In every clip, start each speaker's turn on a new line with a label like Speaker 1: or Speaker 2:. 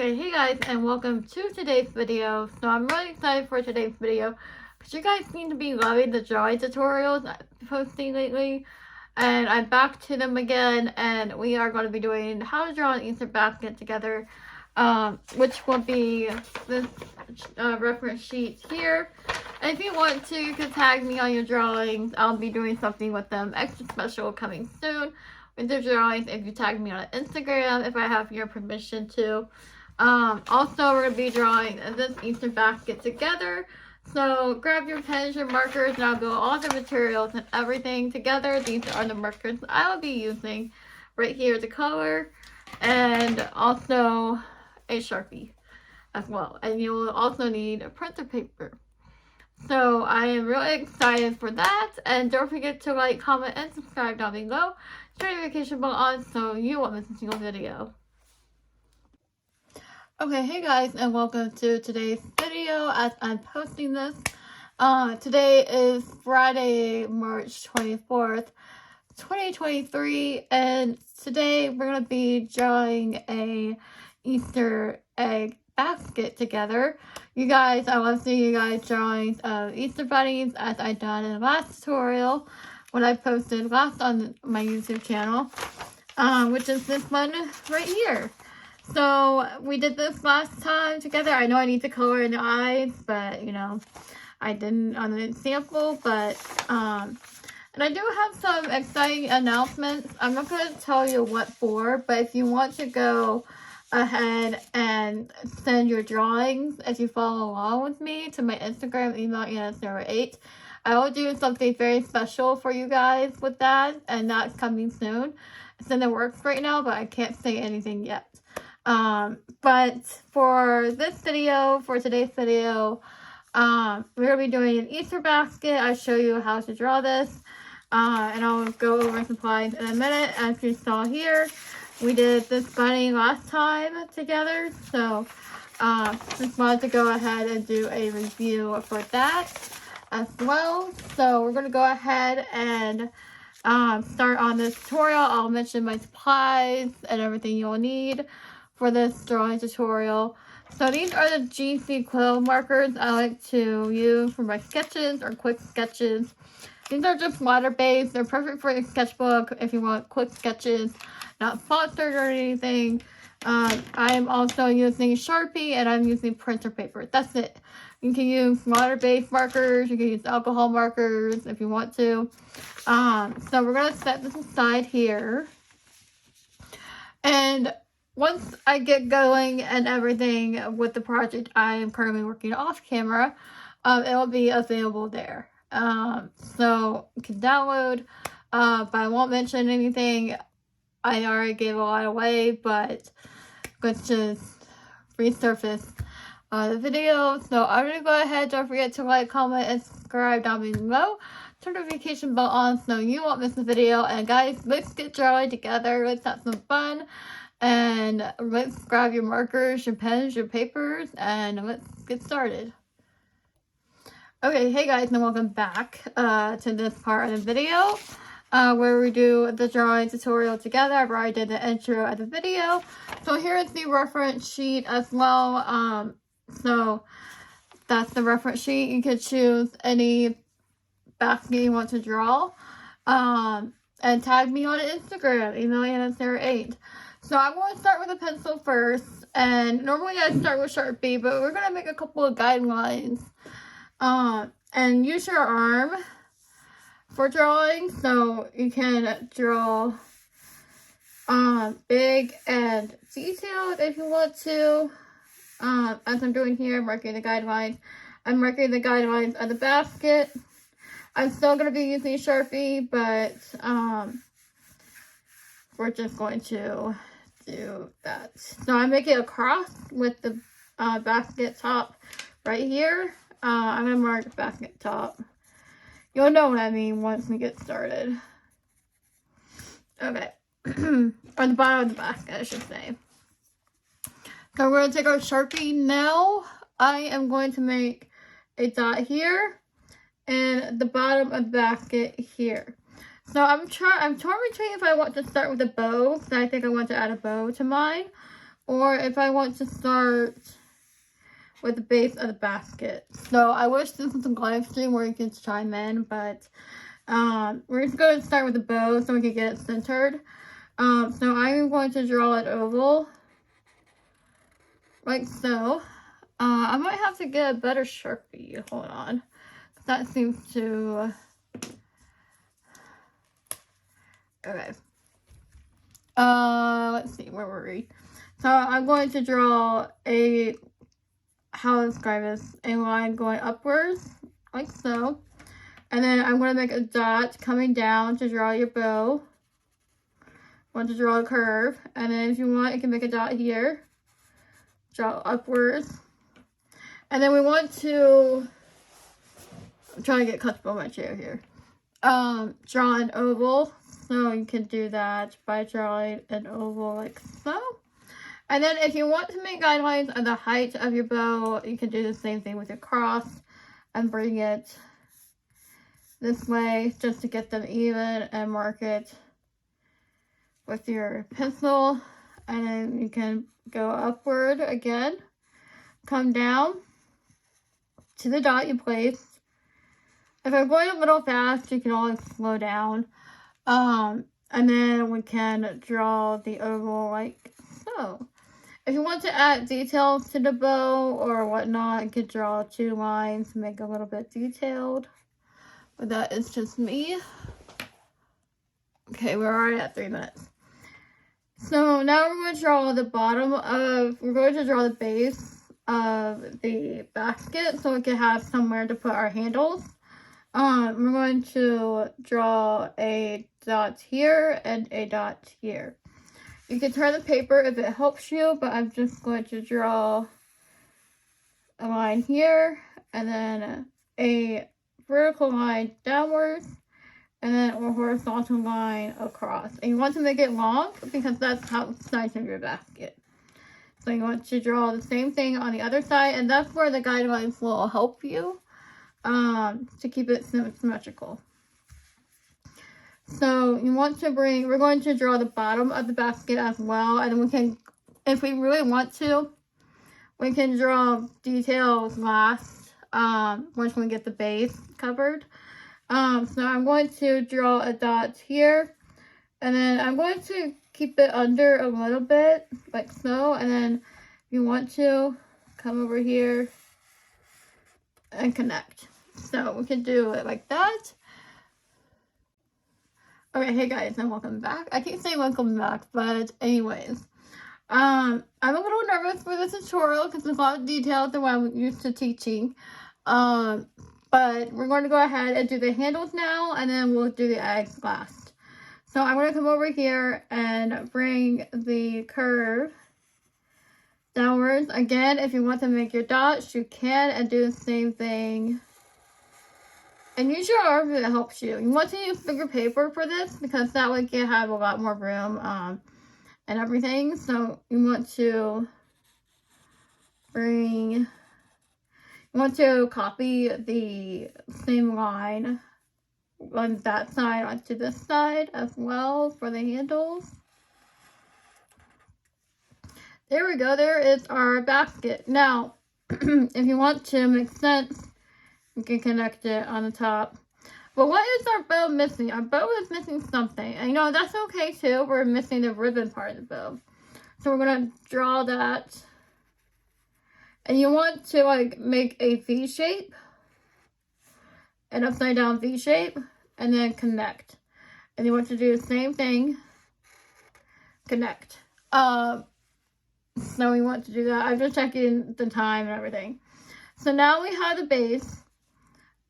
Speaker 1: Okay, hey guys, and welcome to today's video. So I'm really excited for today's video because you guys seem to be loving the drawing tutorials I've been posting lately, and I'm back to them again, and we are going to be doing how to draw an Easter basket together, which will be this reference sheet here. And if you want to, you can tag me on your drawings. I'll be doing something with them extra special coming soon with the drawings if you tag me on Instagram, if I have your permission to. Also, we're going to be drawing this Easter basket together. So grab your pens, your markers, and I'll go all the materials and everything together. These are the markers I will be using right here to color, and also a Sharpie as well. And you will also need a printer paper. So I am really excited for that, and don't forget to like, comment, and subscribe down below. Turn the notification bell on so you won't miss a single video. Okay, hey guys, and welcome to today's video as I'm posting this. Today is Friday, March 24th, 2023, and today we're going to be drawing a Easter egg basket together. You guys, I love seeing you guys drawings of Easter bunnies as I done in the last tutorial when I posted last on my YouTube channel, which is this one right here. So we did this last time together. I know I need to color in the eyes, but you know, I didn't on the sample. But and I do have some exciting announcements. I'm not going to tell you what for, but if you want to go ahead and send your drawings as you follow along with me to my Instagram, email Anna08. I will do something very special for you guys with that, and that's coming soon. It's in the works right now, but I can't say anything yet. But for this video, for today's video, we're going to be doing an Easter basket. I'll show you how to draw this, and I'll go over supplies in a minute. As you saw here, we did this bunny last time together, so just wanted to go ahead and do a review for that as well. So we're going to go ahead and start on this tutorial. I'll mention my supplies and everything you'll need for this drawing tutorial. So these are the GC quill markers I like to use for my sketches or quick sketches. These are just water-based. They're perfect for a sketchbook if you want quick sketches, not sponsored or anything. I am also using Sharpie, and I'm using printer paper. That's it. You can use water-based markers. You can use alcohol markers if you want to. So we're going to set this aside here. And once I get going and everything with the project I am currently working off camera, it will be available there. So you can download, but I won't mention anything. I already gave a lot away, but let's just resurface the video. So I'm going to go ahead. Don't forget to like, comment, and subscribe down below. Turn the notification bell on so you won't miss the video. And guys, let's get drawing together. Let's have some fun. And let's grab your markers, your pens, your papers, and let's get started. Okay, hey guys, and welcome back to this part of the video where we do the drawing tutorial together. I've already did the intro of the video. So here's the reference sheet as well. So that's the reference sheet. You can choose any basket you want to draw. And tag me on Instagram, email Anna08. So I'm going to start with a pencil first, and normally I start with Sharpie, but we're going to make a couple of guidelines, and use your arm for drawing, so you can draw big and detailed if you want to. As I'm doing here, I'm marking the guidelines. I'm marking the guidelines of the basket. I'm still going to be using Sharpie, but we're just going to do that. So I'm making a cross with the basket top right here. I'm going to mark basket top. You'll know what I mean once we get started. Okay. Or the bottom of the basket, I should say. So we're going to take our Sharpie now. I am going to make a dot here and the bottom of the basket here. So I'm torn between if I want to start with a bow, because I think I want to add a bow to mine, or if I want to start with the base of the basket. So I wish this was a live stream where you could chime in, but we're just going to start with the bow so we can get it centered. So I'm going to draw an oval, like so. I might have to get a better Sharpie. Hold on. That seems to... Okay. Let's see, where were we? So I'm going to draw a, how to describe this, a line going upwards, like so. And then I'm going to make a dot coming down to draw your bow. Want to draw a curve. And then if you want, you can make a dot here. Draw upwards. And then we want to, I'm trying to get comfortable in my chair here. Draw an oval. So you can do that by drawing an oval like so. And then if you want to make guidelines on the height of your bow, you can do the same thing with your cross and bring it this way just to get them even and mark it with your pencil. And then you can go upward again, come down to the dot you placed. If I'm going a little fast, you can always slow down. And then we can draw the oval like so. If you want to add details to the bow or whatnot, you could draw 2 lines to make it a little bit detailed. But that is just me. Okay, we're already at 3 minutes. So now we're going to draw the bottom of, we're going to draw the base of the basket so we can have somewhere to put our handles. We're going to draw a dot here and a dot here. You can turn the paper if it helps you, but I'm just going to draw a line here and then a vertical line downwards and then a horizontal line across. And you want to make it long because that's how the size of your basket. So you want to draw the same thing on the other side, and that's where the guidelines will help you to keep it symmetrical. So you want to bring, we're going to draw the bottom of the basket as well, and then we can, if we really want to, we can draw details last once we get the base covered. So I'm going to draw a dot here, and then I'm going to keep it under a little bit, like so, and then if you want to, come over here and connect. So we can do it like that. Okay, hey guys, and welcome back. I keep saying welcome back, but anyways. I'm a little nervous for this tutorial because there's a lot of details than what I'm used to teaching. But we're going to go ahead and do the handles now, and then we'll do the eggs last. So I'm going to come over here and bring the curve downwards. Again, if you want to make your dots, you can, and do the same thing. And use your arm if it helps you. You want to use bigger paper for this because that way you can have a lot more room and everything. So you want to copy the same line on that side onto this side as well for the handles. There we go. There is our basket. Now, if you want to make sense, you can connect it on the top. But what is our bow missing? Our bow is missing something. And you know, that's okay too. We're missing the ribbon part of the bow. So we're going to draw that. And you want to like make a V shape. An upside down V shape. And then connect. And you want to do the same thing. Connect. So we want to do that. I'm just checking the time and everything. So now we have the base.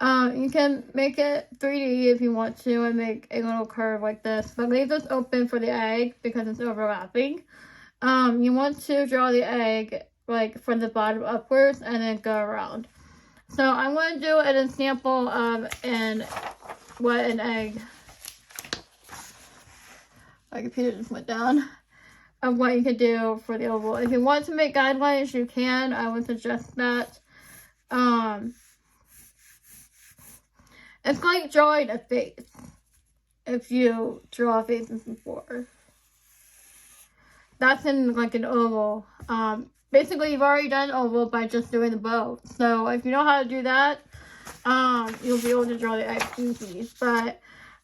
Speaker 1: You can make it 3D if you want to and make a little curve like this, but leave this open for the egg because it's overlapping. You want to draw the egg like from the bottom upwards and then go around. So I'm going to do an example of what an egg, my computer just went down, of what you could do for the oval. If you want to make guidelines, you can. I would suggest that. It's like drawing a face if you draw faces before. that's in like an oval. Basically you've already done oval by just doing the bow. So if you know how to do that, you'll be able to draw the egg easy. But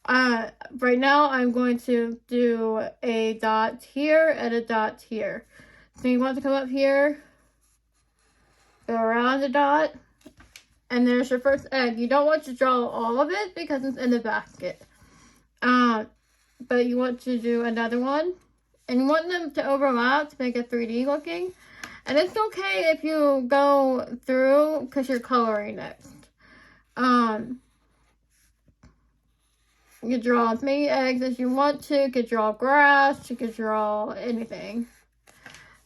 Speaker 1: right now I'm going to do a dot here and a dot here. So you want to come up here, go around the dot, and there's your first egg. You don't want to draw all of it because it's in the basket. But you want to do another one, and you want them to overlap to make it 3D looking. And it's okay if you go through because you're coloring next. You can draw as many eggs as you want to. You could draw grass. You could draw anything.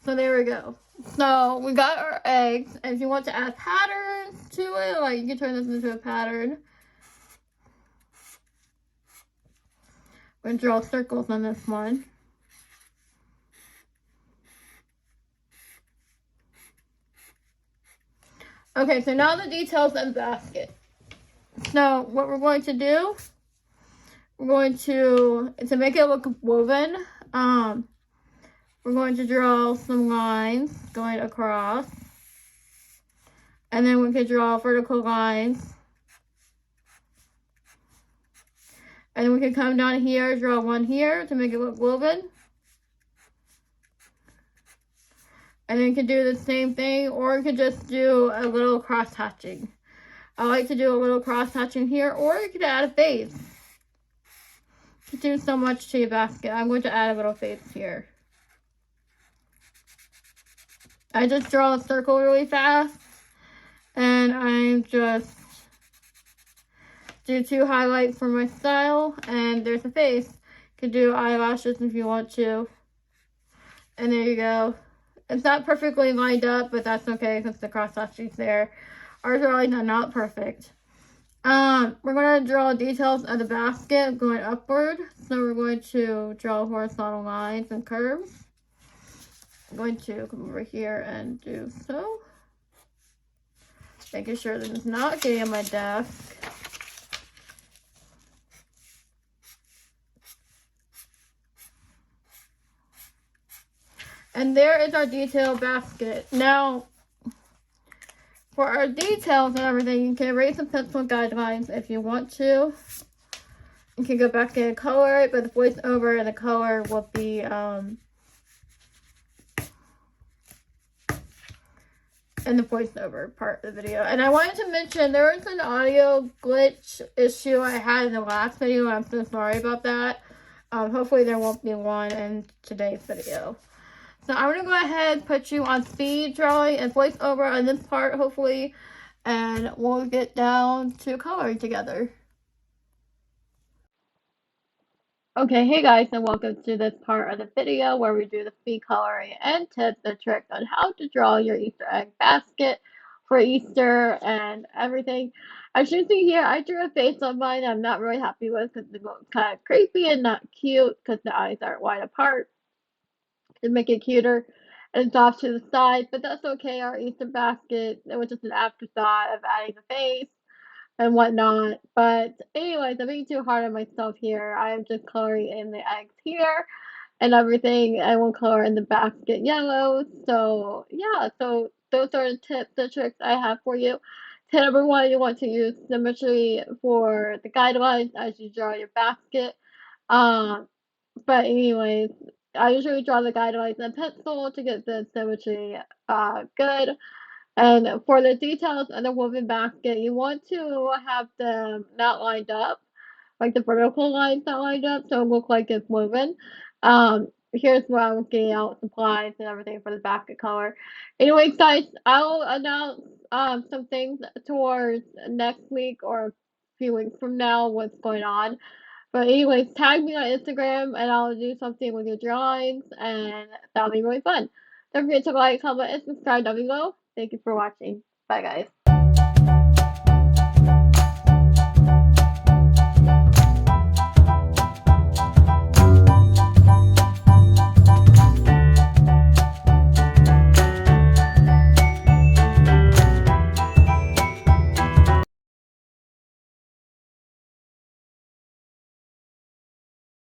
Speaker 1: So there we go. So we got our eggs. And if you want to add patterns to it, like you can turn this into a pattern. I'm going to draw circles on this one. Okay, so now the details of the basket. So what we're going to do, we're going to make it look woven, we're going to draw some lines going across. And then we can draw vertical lines. And then we can come down here, draw one here to make it look woven. And then you can do the same thing, or you can just do a little cross hatching. I like to do a little cross hatching here, or you could add a face. You do so much to your basket. I'm going to add a little face here. I just draw a circle really fast, and I'm just do 2 highlights for my style, and there's a face. You can do eyelashes if you want to, and there you go. It's not perfectly lined up, but that's okay because the cross hatching's there. Our drawings are not perfect. We're going to draw details of the basket going upward. So we're going to draw horizontal lines and curves. I'm going to come over here and do so. Making sure that it's not getting on my desk. And there is our detail basket. Now, for our details and everything, you can erase some pencil guidelines if you want to. You can go back and color it, but the voiceover and the color will be in the voiceover part of the video. And I wanted to mention there was an audio glitch issue I had in the last video. I'm so sorry about that. Hopefully there won't be one in today's video. So I'm going to go ahead and put you on speed drawing and voiceover on this part, hopefully, and we'll get down to coloring together. Okay, hey guys, and welcome to this part of the video where we do the speed coloring and tips and tricks on how to draw your Easter egg basket for Easter and everything. As you see here, I drew a face on mine I'm not really happy with because it looks kind of creepy and not cute because the eyes aren't wide apart. To make it cuter, and it's off to the side, but that's okay. Our Easter basket, it was just an afterthought of adding the face and whatnot. But anyways, I'm being too hard on myself here. I'm just coloring in the eggs here and everything. I won't color in the basket yellow. So yeah, so those are the tips and tricks I have for you. Tip number 1, you want to use symmetry for the guidelines as you draw your basket. But anyways, I usually draw the guidelines in pencil to get the symmetry good. And for the details of the woven basket, you want to have them not lined up, like the vertical lines not lined up, so it looks like it's woven. Here's where I was getting out supplies and everything for the basket color. Anyways, guys, I'll announce some things towards next week or a few weeks from now what's going on. But anyways, tag me on Instagram and I'll do something with your drawings and that'll be really fun. Don't forget to like, comment, and subscribe down below. Thank you for watching. Bye guys.